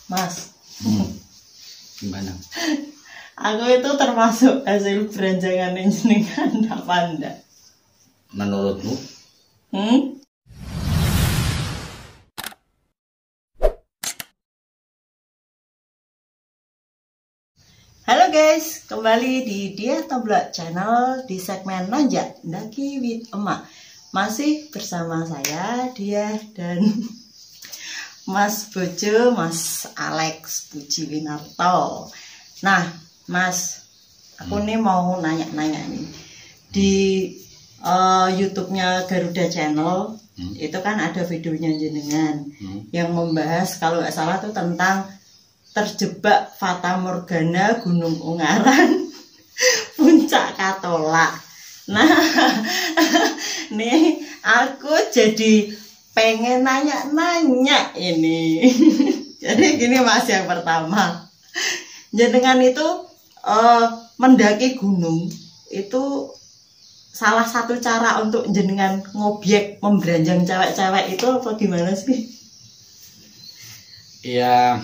Mas. Gimana? Aku itu termasuk hasil beranjangan jenengan apa enggak? Menurutmu? Halo guys, kembali di Dia Toblak Channel di segmen Nanjak Daki with Emak. Masih bersama saya, Dia dan Mas Bojo, Mas Alex Puji Winarto. Nah, Mas, aku nih mau nanya-nanya nih. Di YouTube-nya Garuda Channel, itu kan ada videonya jenengan yang membahas kalau nggak salah tuh tentang terjebak Fata Morgana Gunung Ungaran Puncak Katola. Nah, nih aku jadi pengen nanya-nanya ini. Jadi gini Mas, yang pertama, jenengan itu mendaki gunung itu salah satu cara untuk jenengan ngobyek memberanjang cewek-cewek itu apa gimana sih? Iya.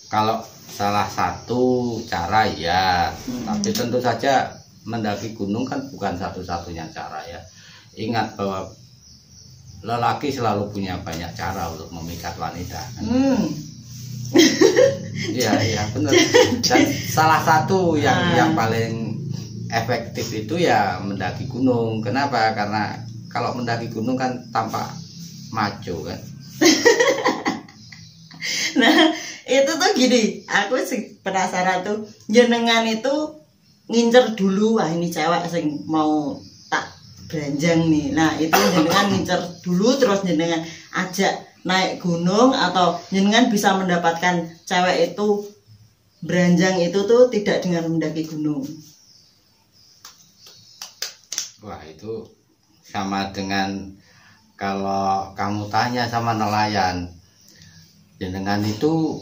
Kalau salah satu cara ya, tapi tentu saja mendaki gunung kan bukan satu-satunya cara ya. Ingat bahwa lelaki selalu punya banyak cara untuk memikat wanita. Iya benar. Dan salah satu yang paling efektif itu ya mendaki gunung. Kenapa? Karena kalau mendaki gunung kan tampak maco kan. Nah, itu tuh gini, aku sih penasaran tuh, jenengan itu ngincer dulu, wah ini cewek sing mau tak beranjang nih. Nah, itu jenengan ngincer dulu terus jenengan ajak naik gunung, atau jenengan bisa mendapatkan cewek itu beranjang itu tuh tidak dengan mendaki gunung. Wah, itu sama dengan kalau kamu tanya sama nelayan, jenengan itu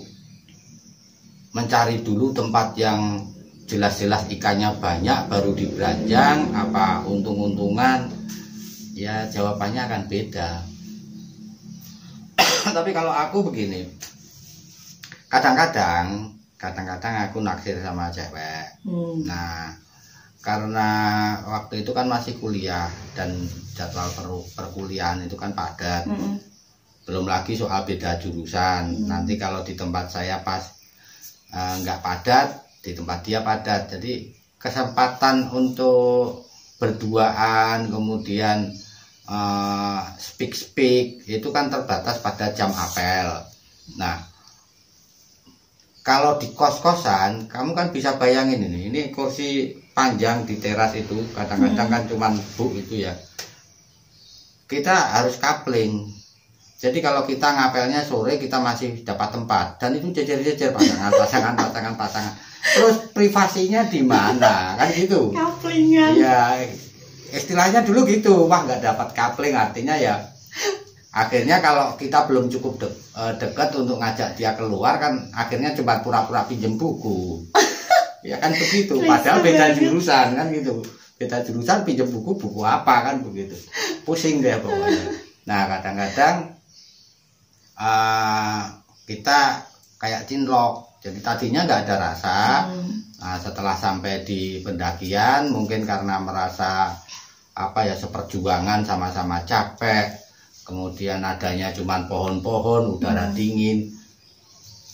mencari dulu tempat yang jelas-jelas ikannya banyak baru diberanjang apa untung-untungan, ya jawabannya akan beda. Tapi kalau aku begini, kadang-kadang aku naksir sama cewek. Nah, karena waktu itu kan masih kuliah dan jadwal perkuliahan itu kan padat. Belum lagi soal beda jurusan. Nanti kalau di tempat saya pas nggak padat, di tempat dia padat. Jadi kesempatan untuk berduaan kemudian speak itu kan terbatas pada jam apel. Nah, kalau di kos-kosan kamu kan bisa bayangin ini kursi panjang di teras itu kadang-kadang kan cuman bu itu ya. Kita harus coupling. Jadi kalau kita ngapelnya sore kita masih dapat tempat dan itu jejer-jejer pasangan. Terus privasinya di mana? Kan gitu. Kaplingan. Ya, istilahnya dulu gitu. Wah, nggak dapat coupling, artinya ya akhirnya kalau kita belum cukup dekat untuk ngajak dia keluar kan akhirnya cuma pura-pura pinjem buku. Ya kan begitu. Padahal beda jurusan kan gitu. Beda jurusan pinjem buku apa kan begitu. Pusing deh pokoknya. Nah, kadang-kadang kita kayak cinlok, jadi tadinya nggak ada rasa. Nah, setelah sampai di pendakian mungkin karena merasa apa ya seperjuangan sama-sama capek, kemudian adanya cuman pohon-pohon, udara dingin.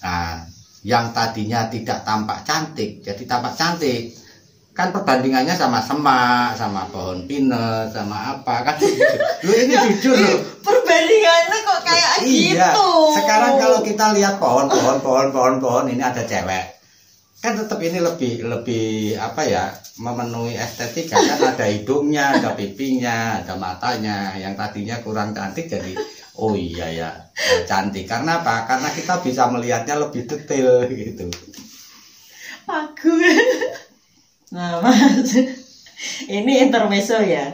Nah, yang tadinya tidak tampak cantik jadi tampak cantik. Kan perbandingannya sama semak, sama pohon pinus, sama apa kan? Lu ini jujur loh. Perbandingannya kok kayak iya, gitu. Sekarang kalau kita lihat pohon ini ada cewek. Kan tetap ini lebih apa ya? Memenuhi estetika kan ada hidungnya, ada pipinya, ada matanya. Yang tadinya kurang cantik jadi oh iya ya, cantik. Karena apa? Karena kita bisa melihatnya lebih detail gitu. Aku. Nah Mas, ini intermezzo ya.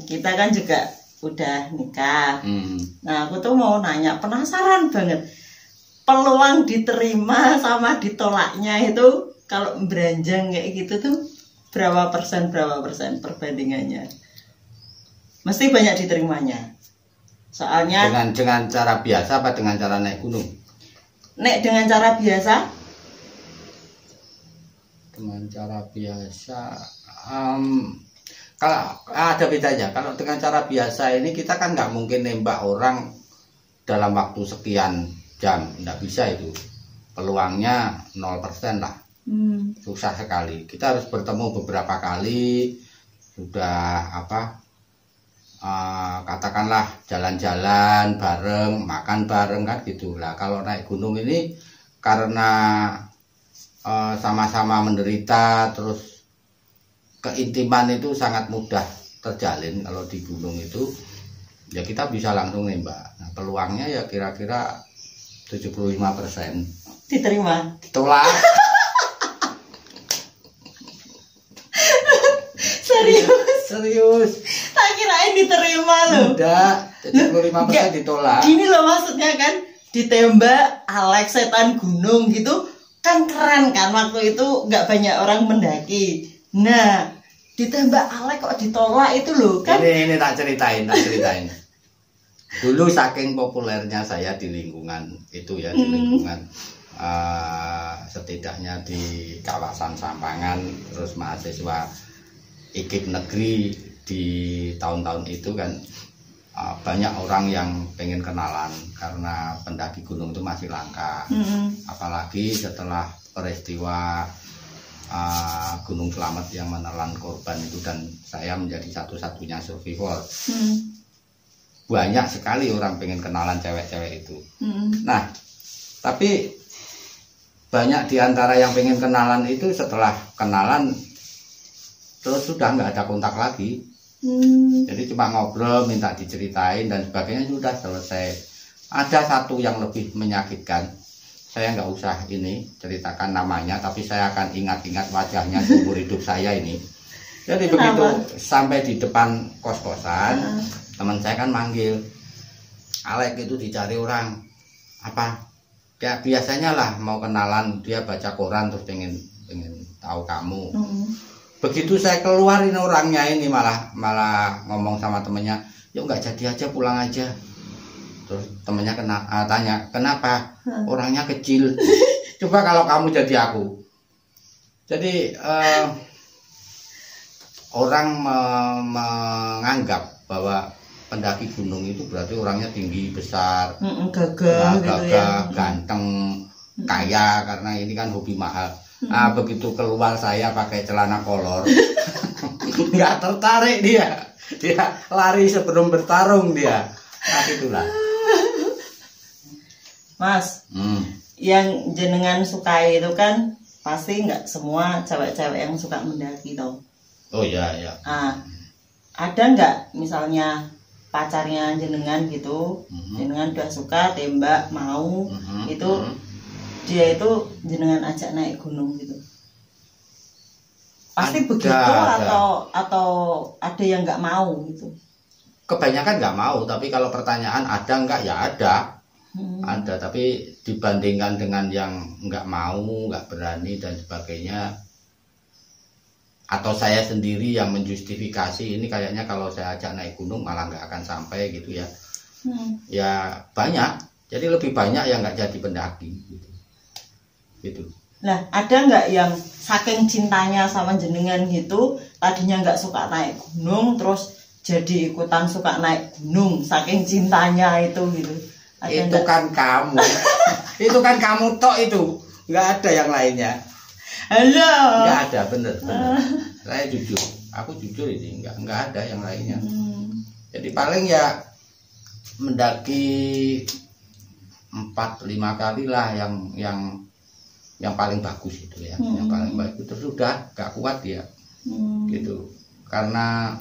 Kita kan juga udah nikah. Nah aku tuh mau nanya, penasaran banget peluang diterima sama ditolaknya itu kalau beranjang kayak gitu tuh berapa persen perbandingannya? Mesti banyak diterimanya. Soalnya dengan cara biasa apa dengan cara naik gunung? nek dengan cara biasa, Dengan cara biasa, kalau ada bedanya. Kalau dengan cara biasa ini kita kan nggak mungkin nembak orang dalam waktu sekian jam, nggak bisa itu. Peluangnya 0% lah, susah sekali. Kita harus bertemu beberapa kali, sudah katakanlah jalan-jalan bareng, makan bareng kan gitu lah. Kalau naik gunung ini karena sama-sama menderita, terus keintiman itu sangat mudah terjalin. Kalau di gunung itu ya kita bisa langsung nembak. Nah, peluangnya ya kira-kira 75%. diterima. Tolak. Serius. Tak kirain diterima loh. Udah 75% ditolak. Gini loh maksudnya kan, ditembak Alex setan gunung gitu kan keren kan, waktu itu nggak banyak orang mendaki. Nah, ditembak Alex kok ditolak itu loh kan. Ini tak ceritain. Dulu saking populernya saya di lingkungan itu ya, di lingkungan setidaknya di kawasan Sampangan, terus mahasiswa IKIP negeri di tahun-tahun itu kan banyak orang yang pengen kenalan karena pendaki gunung itu masih langka. Apalagi setelah peristiwa Gunung Slamet yang menelan korban itu dan saya menjadi satu-satunya survivor. Banyak sekali orang pengen kenalan cewek-cewek itu. Nah, tapi banyak diantara yang pengen kenalan itu setelah kenalan terus sudah nggak ada kontak lagi. Jadi cuma ngobrol, minta diceritain dan sebagainya, sudah selesai. Ada satu yang lebih menyakitkan, saya nggak usah ini ceritakan namanya, tapi saya akan ingat-ingat wajahnya seumur hidup saya ini. Jadi begitu sampai di depan kos-kosan, teman saya kan manggil, Alex itu dicari orang apa? Kayak biasanya lah mau kenalan, dia baca koran terus pengen tahu kamu. Begitu saya keluarin orangnya ini malah ngomong sama temennya, yuk nggak jadi aja, pulang aja. Terus temennya tanya, kenapa? Orangnya kecil. Coba kalau kamu jadi aku. Jadi orang menganggap bahwa pendaki gunung itu berarti orangnya tinggi, besar, gagah, gitu ya, ganteng, kaya, karena ini kan hobi mahal. Begitu keluar saya pakai celana kolor, nggak tertarik dia lari sebelum bertarung dia. Nah itulah. Mas, yang jenengan sukai itu kan pasti nggak semua cewek-cewek yang suka mendaki tau. Oh iya. Ada nggak misalnya pacarnya jenengan gitu, jenengan udah suka tembak mau, itu dia itu jenengan ajak naik gunung gitu. Pasti begitu atau ada yang nggak mau gitu. Kebanyakan nggak mau, tapi kalau pertanyaan ada nggak, ya ada. Ada, tapi dibandingkan dengan yang nggak mau, nggak berani dan sebagainya, atau saya sendiri yang menjustifikasi ini kayaknya kalau saya ajak naik gunung malah nggak akan sampai gitu ya. Ya banyak, jadi lebih banyak yang nggak jadi pendaki gitu. Nah, ada nggak yang saking cintanya sama jenengan gitu, tadinya nggak suka naik gunung terus jadi ikutan suka naik gunung saking cintanya itu gitu? Ada itu enggak? Kan kamu itu kan kamu tok, itu nggak ada yang lainnya. Halo, nggak ada, bener. Saya jujur, aku jujur ini nggak ada yang lainnya. Jadi paling ya mendaki 4-5 kali lah yang paling bagus itu ya, yang paling bagus itu sudah nggak kuat ya, gitu. Karena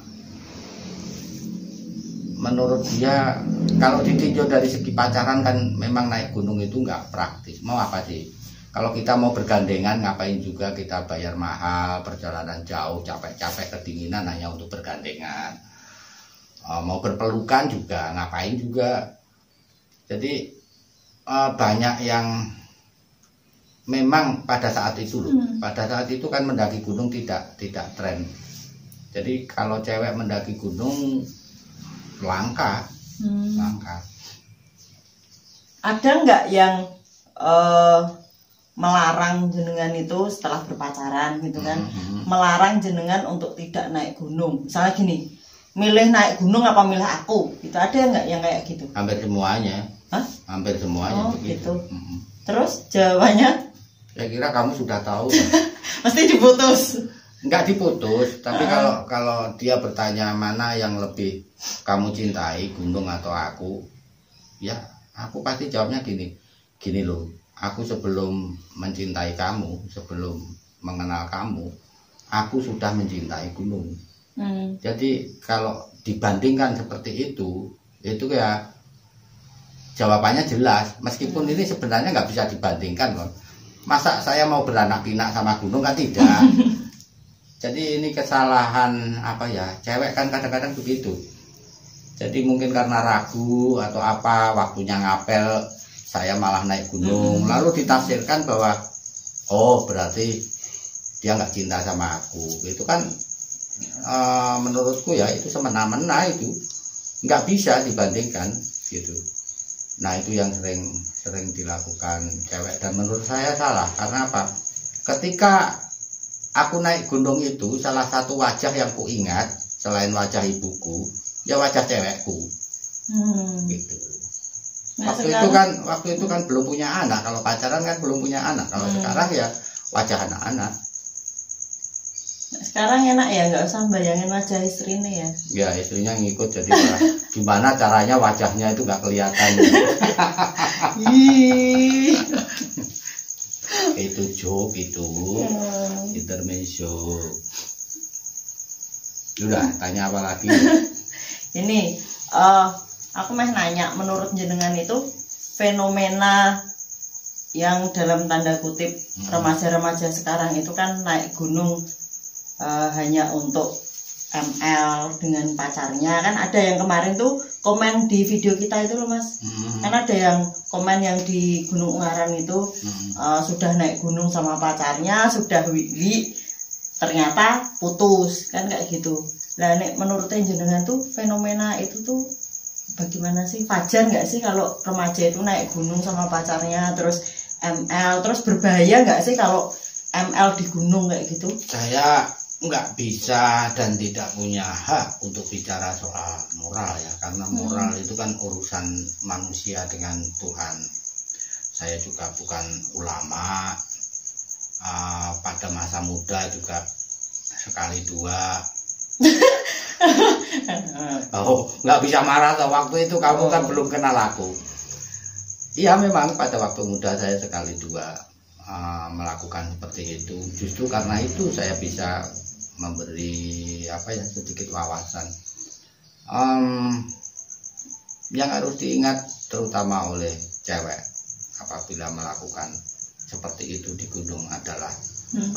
menurut dia kalau ditinjau dari segi pacaran kan memang naik gunung itu nggak praktis. Mau apa sih? Kalau kita mau bergandengan ngapain juga kita bayar mahal, perjalanan jauh, capek-capek, kedinginan hanya untuk bergandengan. Mau berpelukan juga ngapain juga. Jadi banyak yang memang pada saat itu loh, pada saat itu kan mendaki gunung tidak tren. Jadi kalau cewek mendaki gunung langka, langka. Ada nggak yang melarang jenengan itu setelah berpacaran gitu kan, melarang jenengan untuk tidak naik gunung? Misalnya gini, milih naik gunung apa milih aku? Itu ada nggak yang kayak gitu? Hampir semuanya. Hah? Hampir semuanya. Oh gitu. Terus jawabannya? Saya kira kamu sudah tahu. Mesti diputus. Enggak diputus, tapi kalau dia bertanya mana yang lebih kamu cintai, gunung atau aku, ya aku pasti jawabnya gini loh. Aku sebelum mencintai kamu, sebelum mengenal kamu, aku sudah mencintai gunung. Jadi kalau dibandingkan seperti itu ya jawabannya jelas. Meskipun ini sebenarnya nggak bisa dibandingkan loh. Masa saya mau beranak pinak sama gunung kan tidak. Jadi ini kesalahan apa ya? Cewek kan kadang-kadang begitu. Jadi mungkin karena ragu atau apa, waktunya ngapel, saya malah naik gunung. Lalu ditafsirkan bahwa oh berarti dia nggak cinta sama aku. Itu kan menurutku ya itu semena-mena, itu nggak bisa dibandingkan gitu. Nah itu yang sering dilakukan cewek, dan menurut saya salah. Karena apa? Ketika aku naik gunung itu, salah satu wajah yang ku ingat selain wajah ibuku, ya wajah cewekku. Gitu. Nah, waktu itu kan belum punya anak. Kalau pacaran kan belum punya anak. Kalau sekarang ya wajah anak-anak. Sekarang enak ya, nggak usah bayangin wajah istrinya ya. Ya istrinya ngikut, jadi gimana caranya wajahnya itu nggak kelihatan. Itu joke itu, intermezzo. Udah, tanya apa lagi? Ini aku mau nanya, menurut jenengan itu fenomena yang dalam tanda kutip remaja-remaja sekarang itu kan naik gunung hanya untuk ML dengan pacarnya. Kan ada yang kemarin tuh komen di video kita itu loh Mas, kan ada yang komen yang di Gunung Ungaran itu sudah naik gunung sama pacarnya, sudah wiwi, ternyata putus kan kayak gitu. Lah nek menurutnya jenengan tuh fenomena itu tuh bagaimana sih? Wajar nggak sih kalau remaja itu naik gunung sama pacarnya terus ML, terus berbahaya nggak sih kalau ML di gunung kayak gitu? Saya nggak bisa dan tidak punya hak untuk bicara soal moral ya, karena moral itu kan urusan manusia dengan Tuhan. Saya juga bukan ulama, pada masa muda juga sekali dua. Oh nggak bisa marah atau waktu itu kamu kan belum kenal aku. Iya memang pada waktu muda saya sekali dua melakukan seperti itu. Justru karena itu saya bisa memberi apa ya sedikit wawasan. Yang harus diingat terutama oleh cewek apabila melakukan seperti itu di gunung adalah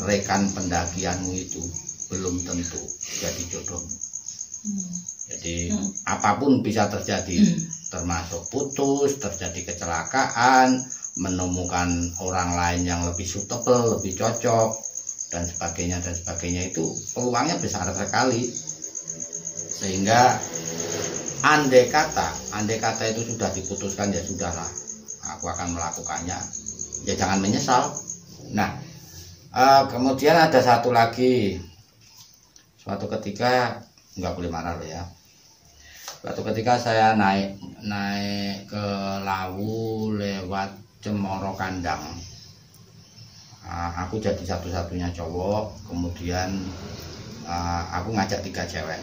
rekan pendakianmu itu belum tentu jadi jodohmu. Jadi apapun bisa terjadi, termasuk putus, terjadi kecelakaan, menemukan orang lain yang lebih suitable, lebih cocok, dan sebagainya itu peluangnya besar sekali. Sehingga andai kata itu sudah diputuskan, ya sudahlah, aku akan melakukannya, ya jangan menyesal. Nah kemudian ada satu lagi, suatu ketika, nggak boleh marah loh ya, suatu ketika saya naik ke Lawu lewat Cemoro Kandang. Aku jadi satu-satunya cowok, kemudian aku ngajak 3 cewek.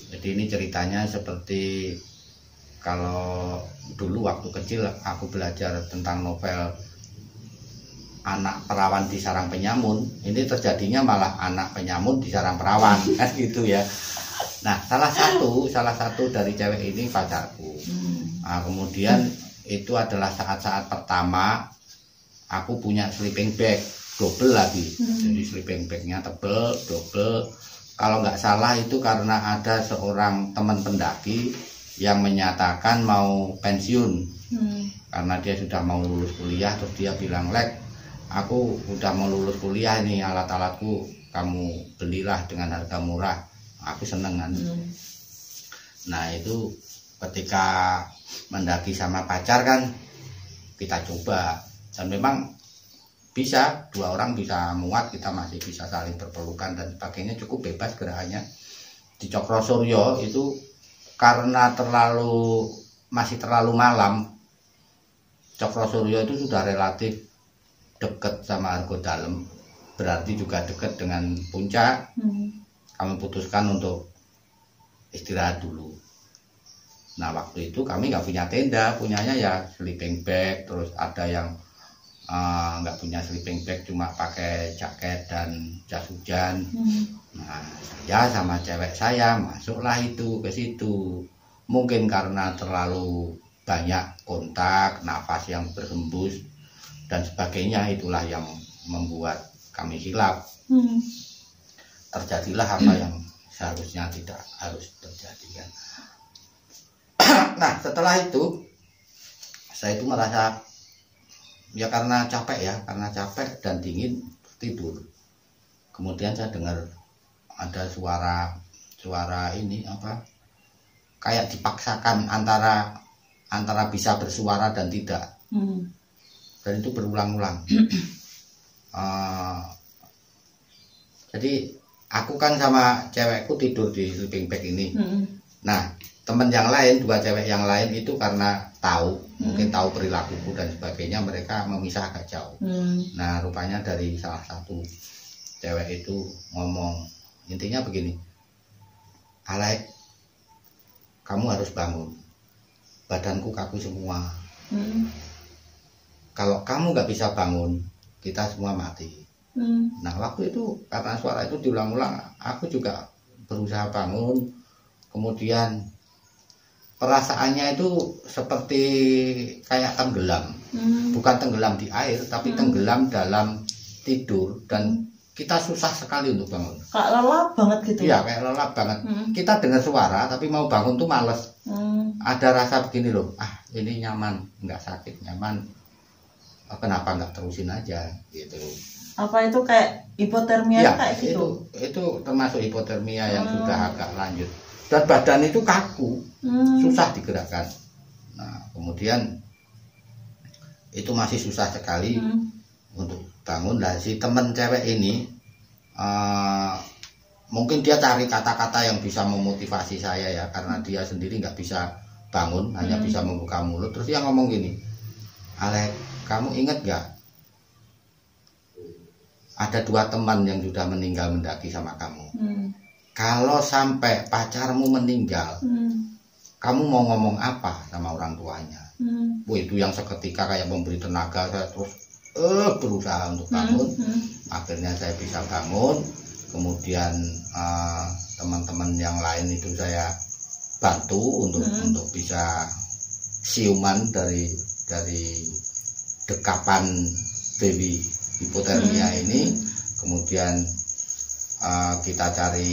Jadi ini ceritanya seperti kalau dulu waktu kecil aku belajar tentang novel Anak Perawan di Sarang Penyamun. Ini terjadinya malah anak penyamun di sarang perawan, kan gitu ya. Nah salah satu dari cewek ini pacarku. Kemudian itu adalah saat-saat pertama aku punya sleeping bag double lagi. Jadi sleeping bagnya tebel, double. Kalau nggak salah itu karena ada seorang teman pendaki yang menyatakan mau pensiun karena dia sudah mau lulus kuliah. Terus dia bilang, "Lek, aku udah mau lulus kuliah nih, alat-alatku kamu belilah dengan harga murah." Aku seneng kan. Nah itu ketika mendaki sama pacar kan kita coba, dan memang bisa, 2 orang bisa muat, kita masih bisa saling berpelukan dan sebagainya, cukup bebas gerakannya. Di Cokrosuryo itu karena masih terlalu malam, Cokrosuryo itu sudah relatif dekat sama Argo Dalem, berarti juga dekat dengan puncak. Kami putuskan untuk istirahat dulu. Nah waktu itu kami nggak punya tenda, punyanya ya sleeping bag, terus ada yang nggak punya sleeping bag, cuma pakai jaket dan jas hujan. Nah saya sama cewek saya masuklah itu ke situ. Mungkin karena terlalu banyak kontak, nafas yang berhembus dan sebagainya, itulah yang membuat kami hilaf. Terjadilah apa yang seharusnya tidak harus terjadi kan. Nah setelah itu saya itu merasa ya karena capek dan dingin, tidur. Kemudian saya dengar ada suara ini apa, kayak dipaksakan antara bisa bersuara dan tidak. Dan itu berulang-ulang. Jadi aku kan sama cewekku tidur di sleeping bag ini. Nah teman yang lain, 2 cewek yang lain itu karena tahu, mungkin tahu perilakuku dan sebagainya, mereka memisah agak jauh. Nah rupanya dari salah satu cewek itu ngomong, intinya begini, Alek, kamu harus bangun, badanku kaku semua. Kalau kamu nggak bisa bangun, kita semua mati. Nah waktu itu karena suara itu diulang-ulang, aku juga berusaha bangun. Kemudian perasaannya itu seperti kayak tenggelam, bukan tenggelam di air, tapi tenggelam dalam tidur, dan kita susah sekali untuk bangun. Kayak lelap banget gitu. Iya, kayak lelap banget. Kita dengar suara, tapi mau bangun tuh males. Ada rasa begini loh, ini nyaman, nggak sakit, nyaman. Kenapa nggak terusin aja, gitu. Apa itu kayak hipotermia ya, kayak gitu? Itu termasuk hipotermia yang sudah agak lanjut. Dan badan itu kaku, susah digerakkan. Nah, kemudian itu masih susah sekali untuk bangun. Lah si temen cewek ini mungkin dia cari kata-kata yang bisa memotivasi saya ya, karena dia sendiri nggak bisa bangun, hanya bisa membuka mulut. Terus dia ngomong gini, Alek, kamu ingat nggak? Ada 2 teman yang sudah meninggal mendaki sama kamu. Kalau sampai pacarmu meninggal, kamu mau ngomong apa sama orang tuanya? Itu yang seketika kayak memberi tenaga. Saya terus berusaha untuk bangun. Akhirnya saya bisa bangun. Kemudian teman-teman yang lain itu saya bantu untuk bisa siuman dari dekapan baby hipotermia ini. Kemudian kita cari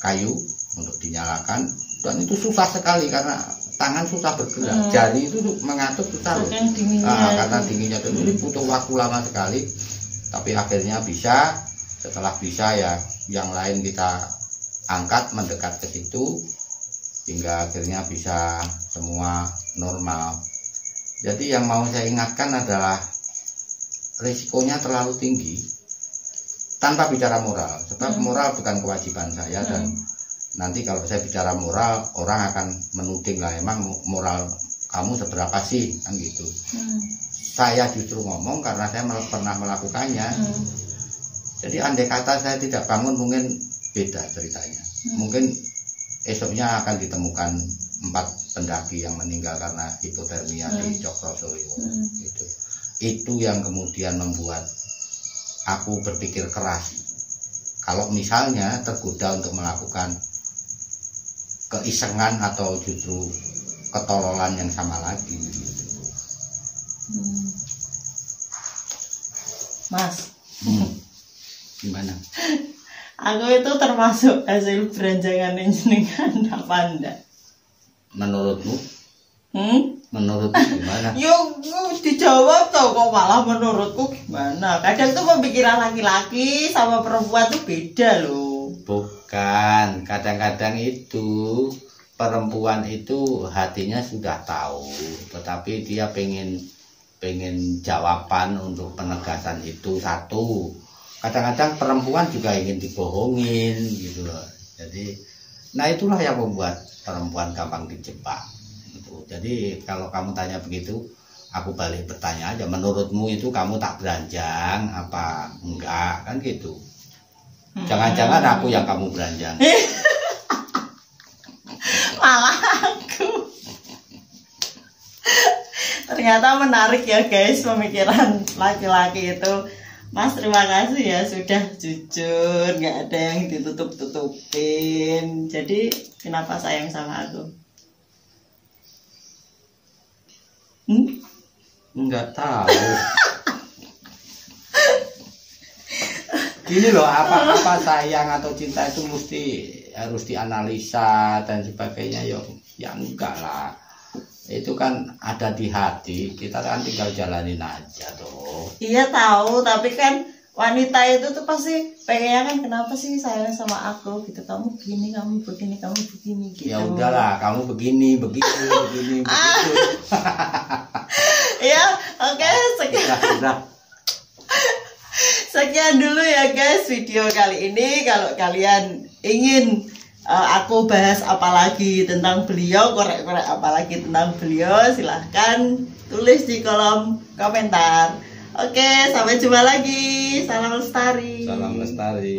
kayu untuk dinyalakan, dan itu susah sekali karena tangan susah bergerak, jari itu mengatur susah loh. Karena dinginnya itu butuh waktu lama sekali, tapi akhirnya bisa. Setelah bisa ya yang lain kita angkat mendekat ke situ hingga akhirnya bisa semua normal. Jadi yang mau saya ingatkan adalah risikonya terlalu tinggi. Tanpa bicara moral, sebab moral bukan kewajiban saya, dan nanti kalau saya bicara moral, orang akan menuding lah, emang moral kamu seberapa sih, kan gitu. Saya justru ngomong karena saya pernah melakukannya. Jadi andai kata saya tidak bangun, mungkin beda ceritanya. Mungkin esoknya akan ditemukan 4 pendaki yang meninggal karena hipotermia di Cokrosuryo. Itu yang kemudian membuat aku berpikir keras. Kalau misalnya tergoda untuk melakukan keisengan atau justru ketololan yang sama lagi. Mas, gimana? Aku itu termasuk hasil beranjangan jenengan apa enggak? Menurutmu? Menurutmu gimana? Yo dijawab tau, kok malah menurutku gimana? Kadang tuh pemikiran laki-laki sama perempuan tuh beda loh. Bukan, kadang-kadang itu perempuan itu hatinya sudah tahu, tetapi dia pengen jawaban untuk penegasan itu satu. Kadang-kadang perempuan juga ingin dibohongin gitu loh. Jadi, nah itulah yang membuat perempuan gampang dijebak. Gitu. Jadi kalau kamu tanya begitu, aku balik bertanya aja, menurutmu itu kamu tak beranjang apa enggak, kan gitu. Jangan-jangan aku yang kamu beranjang. Malah aku. Ternyata menarik ya guys pemikiran laki-laki itu. Mas terima kasih ya sudah jujur, nggak ada yang ditutup-tutupin. Jadi kenapa sayang sama aku? Enggak tahu. Gini loh, apa sayang atau cinta itu mesti harus dianalisa dan sebagainya. Ya enggak lah. Itu kan ada di hati, kita kan tinggal jalanin aja tuh. Iya tahu, tapi kan wanita itu tuh pasti pengennya kan kenapa sih sayang sama aku gitu. Kamu begini, kamu begini, kamu begini gitu. Ya udahlah, kamu begini, begitu, begini, begitu. Ya, oke, sekian dulu ya guys video kali ini. Kalau kalian ingin aku bahas apa lagi tentang beliau, korek-korek apa lagi tentang beliau, silahkan tulis di kolom komentar. Oke, sampai jumpa lagi. Salam lestari. Salam lestari.